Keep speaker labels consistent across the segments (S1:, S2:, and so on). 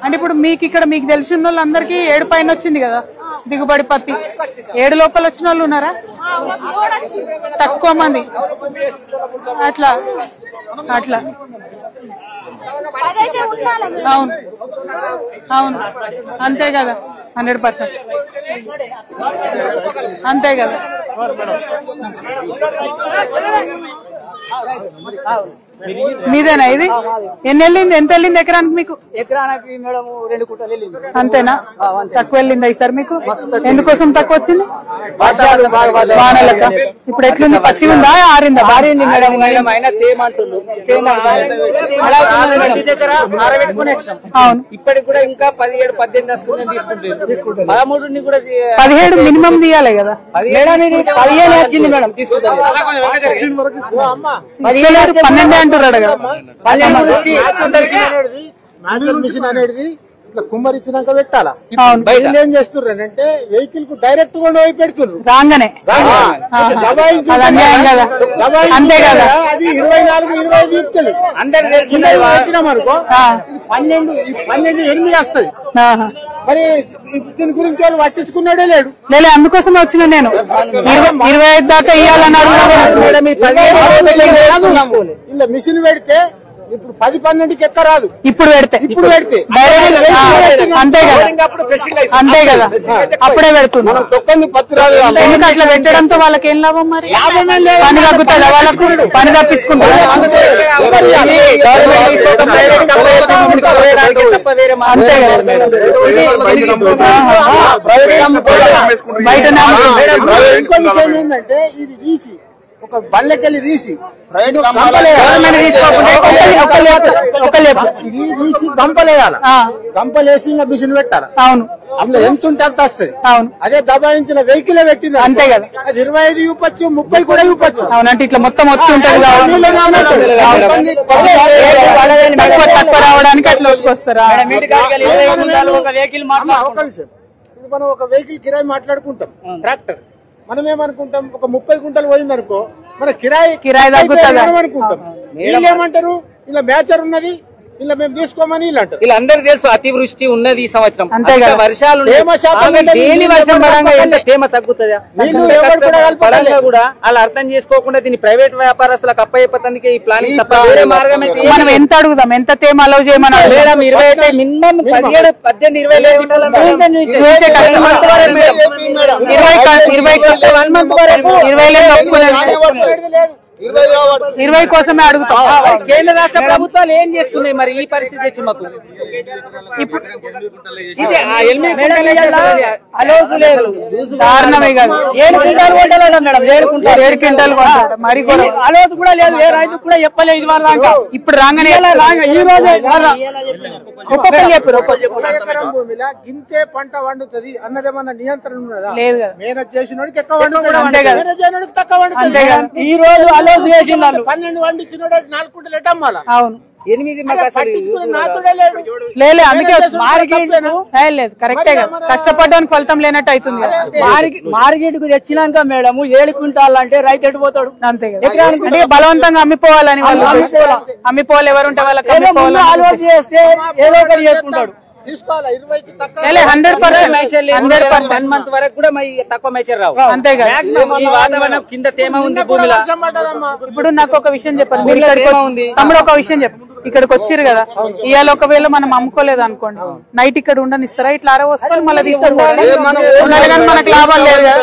S1: అంటే ఇప్పుడు మీకు తెలిసిన వాళ్ళందరికీ 7 పైన వచ్చింది కదా దిగుబడి పత్తి. 7 లోపల వచ్చిన వాళ్ళు ఉన్నారా? తక్కువ మంది. అట్లా అవును అవును అంతే కదా, 100% అంతే కదా. మీదేనా ఇది? ఎంత వెళ్ళింది ఎకరానికి మీకు?
S2: ఎకరానికి మేడం 2 కుంటలు వెళ్ళింది.
S1: అంతేనా? తక్కువ వెళ్ళిందా ఈసారి మీకు? ఎందుకోసం తక్కువ వచ్చింది? వానలక. ఇప్పుడు ఎట్లుంది? పచ్చి ఉందా ఆరిందా?
S2: ఆరింది మేడం. అయినా తేమంటున్నారు.
S1: అవును
S2: ఇప్పటికి కూడా ఇంకా 17-18 వస్తుందని తీసుకుంటారు. 13 కూడా
S1: 17 మినిమం తీయాలి కదా.
S2: 15 వచ్చింది మేడం. తీసుకుంటారు
S1: 12 అంటున్నాడు కదా.
S3: మిషన్ అనేది ఇట్లా కుమ్మరిచ్చినాక పెట్టాలా? ఏం చేస్తున్నారు అంటే వెహికల్ కు డైరెక్ట్ గా పోయి పెడుతున్నారు
S1: రాగానే. అంతే కదా.
S3: అది 24-25 తీసుకెళ్ళి అనుకో 12-8 వస్తుంది. మరి దీని గురించి వాళ్ళు పట్టించుకున్నాడే లేడు.
S1: అందుకోసమే వచ్చిన నేను. 25 దాకా ఇవ్వాలన్నారు.
S3: ఇలా మిషన్ పెడితే ఇప్పుడు 10-12కి ఎక్క రాదు.
S1: ఇప్పుడు పెడితే అంతే కదా. అంతే కదా, అప్పుడే పెడుతుంది. ఎందుకు అట్లా పెట్టడంతో వాళ్ళకి ఏం లాభం? మరి పని తగ్గుతుందా వాళ్ళకు? పని తప్పించుకుంటారు. అంతే కదా. బయట
S3: ఇంకో విషయం ఏంటంటే ఇది తీసి ఒక బళ్ళకెళ్ళి తీసి గంపలేయాలి. గంపలేసి ఇంకా మిషన్ పెట్టాలి.
S1: అవును.
S3: అందులో ఎంత ఉంటే అంత వస్తుంది.
S1: అవును.
S3: అదే దబాయించిన వెహికల్ పెట్టింది
S1: అంతే కదా.
S3: అది 25 ఇవ్వచ్చు, 30 కూడా ఇవ్వచ్చు.
S1: అవునంటే ఇట్లా మొత్తం వచ్చి ఉంటుంది తక్కువ రావడానికి అట్లా వస్తారా?
S3: ఒక విషయం, ఇది మనం ఒక వెహికల్ కిరాయి మాట్లాడుకుంటాం. ట్రాక్టర్ మనం ఏమనుకుంటాం, ఒక 30 గుంటలు పోయింది అనుకో మన కిరాయి అనుకుంటాం. వీళ్ళు ఏమంటారు, ఇలా మ్యాచర్ ఉన్నది, ఇలా మేము తీసుకోమని వీళ్ళు అంటారు.
S2: వీళ్ళందరికీ తెలుసు అతివృష్టి ఉన్నది ఈ సంవత్సరం. వర్షాలు వర్షం పడంగా ఎంత తేమ తగ్గుతుందా పడంగా కూడా వాళ్ళు అర్థం చేసుకోకుండా దీన్ని ప్రైవేట్ వ్యాపారస్తులకు అప్పయ్యపతానికి ఈ ప్లానింగ్ తప్ప వేరే మార్గం అయితే
S1: మనం ఎంత అడుగుదాం, ఎంత తేమ అలౌ చేయమని.
S2: మేడం 20 అయితే మినిమం 17-18-20 లేదు.
S1: 20 కోసమే అడుగుతాం.
S2: కేంద్ర రాష్ట్ర ప్రభుత్వాలు ఏం చేస్తున్నాయి మరి ఈ పరిస్థితి వచ్చి మాకు?
S1: దారుణమే కాదు.
S2: 7 క్వింటాలు కొంటాడు మేడం. 7
S1: క్వింటాలు మరి
S2: అలోతు కూడా లేదు. ఏ రైతు కూడా చెప్పలేదు ఇది వరకు దాకా.
S1: ఇప్పుడు రాగానే
S2: ఈ రోజు
S3: ఎకరం భూమిలో గింతే పంట వండుతుంది అన్నదేమన్నా నియంత్రణ ఉన్నదా?
S1: లేదు.
S3: మేనేజ్ చేసినోడికి ఎక్కువ వండుతుంది, మేనేజ్ చేయనోడికి తక్కువ వండుతుంది.
S2: ఈ రోజు అలోతు చేసి
S3: 12 వండించినోడు 4 కుంటలు ఎట్టమ్మాల.
S1: అవును.
S2: 8
S1: లేదు. అందుకే లేదు. కరెక్టే కదా. కష్టపడడానికి ఫలితం లేనట్టు అవుతుంది.
S2: మార్కెట్ కు తెచ్చినాక మేడం 7 క్వింటాల్ అంటే రైతు ఎడిపోతాడు.
S1: అంతే కదా. అంటే బలవంతంగా అమ్మిపోవాలని వాళ్ళు అమ్మిపోవాలి. ఎవరుంటే వాళ్ళకి
S2: ఆలోచన చేస్తే ఏదో ఒకటి చేసుకుంటాడు.
S3: తీసుకోవాలి 20కి తక్కువ.
S2: 100% మంత్ వరకు కూడా తక్కువ మేచర్ రావు.
S1: అంతే కదా.
S2: ఈ వాతావరణం కింద తేమ ఉంది భూమిలో.
S1: ఇప్పుడు నాకు ఒక విషయం చెప్పండి. మీరు తమ్ముడు ఒక విషయం చెప్పు. ఇక్కడికి వచ్చిర్రు కదా, ఇవాళ ఒకవేళ మనం అమ్ముకోలేదు అనుకోండి, నైట్ ఇక్కడ ఉండనిస్తారా? ఇట్లా అరవసుకొని మళ్ళీ తీసుకుంటారు కానీ మనకు లాభం లేదు కదా.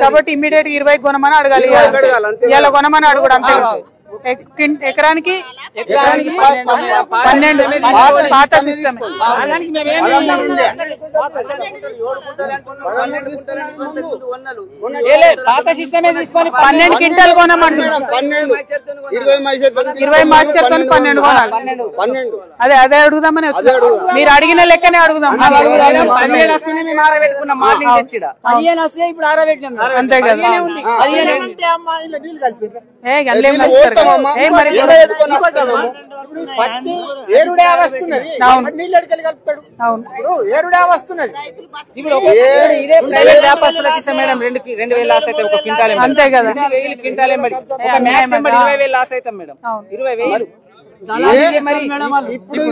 S1: కాబట్టి ఇమీడియట్ 20 కొనమని అడగాలి. ఇవాళ కొనమని అడుగుడు. అంతే ఎకరానికి 12 పాత సిస్టమ్.
S2: పాత సిస్టమే తీసుకొని
S1: 12 క్వింటాలు కొనమంటున్నాం. 20 మాస్టర్ 12 కొనాలి. అదే అడుగుదామని వచ్చి మీరు అడిగిన లెక్కనే అడుగుదాం.
S2: 15 వస్తేనే మేము ఆరబెట్టుకున్నాం. మార్నింగ్ తెచ్చిడ 15 వస్తే ఇప్పుడు ఆరబెట్టినాం.
S1: అంతే కదా.
S3: ఇప్పుడు పత్తి ఏరుడే వస్తున్నది, నీళ్ళు ఎడికెళ్ళి కలుపుతాడు. ఇప్పుడు ఏరుడే వస్తున్నది.
S2: ఇప్పుడు ఇదే ప్రైవేట్ వ్యాపారస్తులకి ఇస్తే మేడం 2,000 లాస్ అయితే ఒక క్వింటాల్
S1: అంతే కదా,
S2: 20,000 క్వింటాల్ ఎంబడి ఒక మ్యాక్స్ ఎంబడి 20,000 లాస్ అవుతాం మేడం. 20,000 మరి ఇప్పుడు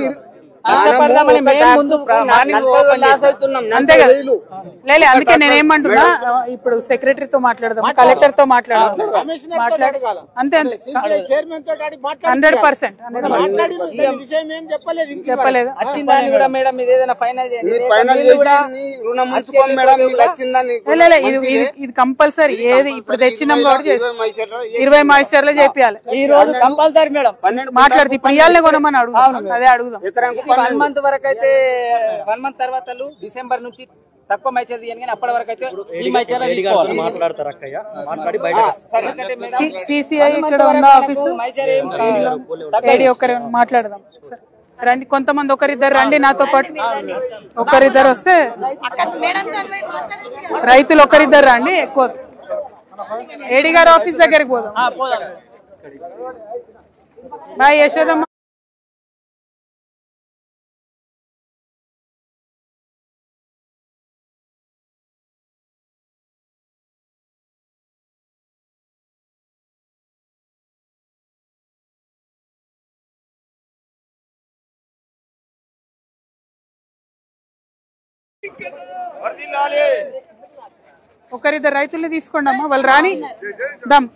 S2: కష్టపడదామని మేము ముందు మార్నింగ్ ఓపెన్ చేస్తున్నాం.
S1: అంతే కదా. లేదు అందుకే నేనేమంటున్నా, ఇప్పుడు సెక్రటరీతో మాట్లాడదాం, కలెక్టర్ తో మాట్లాడదాం, అంతే 100% చెప్పలేదు.
S2: వచ్చిందని కూడా మేడం ఇది ఏదైనా ఫైనల్ చేయండి.
S1: ఇది కంపల్సరీ. ఏది ఇప్పుడు తెచ్చినాం కాబట్టి 20 మాయిశ్చర్లో చేపియాలి.
S2: ఈ రోజు కంపల్సరీ మేడం
S1: మాట్లాడితే ఇప్పుడు ఇయాలనే కొనమని అడుగుదాం. అదే అడుగుదాం.
S2: 1 మంత్ వరకు అయితే 1 మంత్ తర్వాత డిసెంబర్ నుంచి తక్కువ మైచర్ తీయని, కానీ అప్పటి వరకు అయితే ఈ మైచర్
S1: సిసిఐ ఇక్కడ ఉన్న ఆఫీసు ఒక్కరే మాట్లాడదాం రండి. కొంతమంది ఒకరిద్దరు రండి నాతో పాటు. ఒకరిద్దరు వస్తే రైతులు ఒకరిద్దరు రండి. ఎక్కువ ఏడీ గారి ఆఫీస్ దగ్గరికి పోదాం. బాయ్ యశోదమ్మ. ఒకరిద్దరు రైతుల్ని తీసుకోండి అమ్మా, వాళ్ళు రాని దమ్.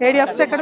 S1: ఏడీ ఆఫీస్ ఎక్కడ?